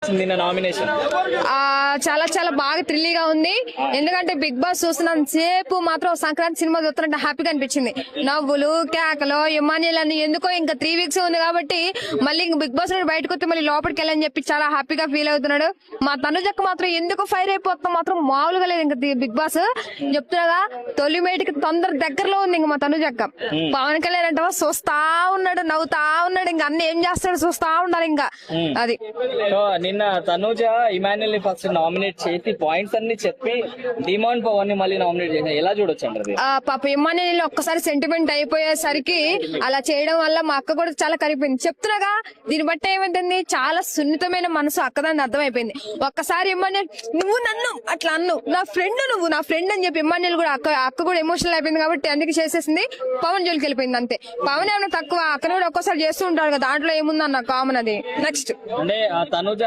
అనిపించింది నిన్న నామినేషన్? చాలా చాలా బాగా థ్రిల్లీగా ఉంది. ఎందుకంటే బిగ్ బాస్ చూస్తున్నంత సేపు మాత్రం సంక్రాంతి సినిమా చూస్తున్నట్టు హ్యాపీగా అనిపించింది. నవ్వులు కేకలు ఇమానియల్ అని ఎందుకో ఇంకా 3 వీక్స్ ఉంది కాబట్టి మళ్ళీ ఇంక బిగ్ బాస్ నుండి బయటకు వస్తే మళ్ళీ లోపలికి వెళ్ళని చెప్పి చాలా హ్యాపీగా ఫీల్ అవుతున్నాడు. మా తనుజక్క మాత్రం ఎందుకు ఫైర్ అయిపోతాం మాత్రం మామూలుగా లేదు. ఇంకా బిగ్ బాస్ చెప్తున్నాగా తొలి మేటికి తొందర దగ్గరలో ఉంది ఇంకా మా తనుజక్క. పవన్ కళ్యాణ్ అంటే చూస్తా ఉన్నాడు, నవ్వుతా ఉన్నాడు, ఇంకా అన్ని ఏం చేస్తాడు చూస్తా ఉండాలి ఇంకా అది. సో నిన్న తనూజ ఇమాన్యుయల్ ని ఫస్ట్ నామినేట్ చేసి పాయింట్స్ అన్ని చెప్పి డిమాండ్ పవన్ ని మళ్ళీ నామినేట్ చేసి ఎలా చూడొచ్చు అంటారు? పాప ఇమాన్యుయల్ ఒక్కసారి సెంటిమెంట్ అయిపోయేసరికి అలా చేయడం వల్ల మా అక్క కూడా చాలా కరిగిపోయింది. చెప్తున్నాగా దీన్ని బట్టి ఏమైంది, చాలా సున్నితమైన మనసు అక్కదాన్ని అర్థమైపోయింది. ఒక్కసారి ఇమాన్యుయల్ నువ్వు నన్ను అట్లా అన్ను, నా ఫ్రెండ్ నువ్వు నా ఫ్రెండ్ అని చెప్పి ఇమాన్యుయల్ కూడా అక్క కూడా ఎమోషనల్ అయిపోయింది కాబట్టి అందుకే చేసేసింది. పవన్ జోలికి వెళ్ళిపోయింది అంతే. పవన్ ఏమైనా తక్కువ, అక్కడ కూడా ఒక్కోసారి చేస్తూ ఉంటాడు కదా, దాంట్లో ఏముందన్న కామన్ అది. నెక్స్ట్ అంటే తనూజ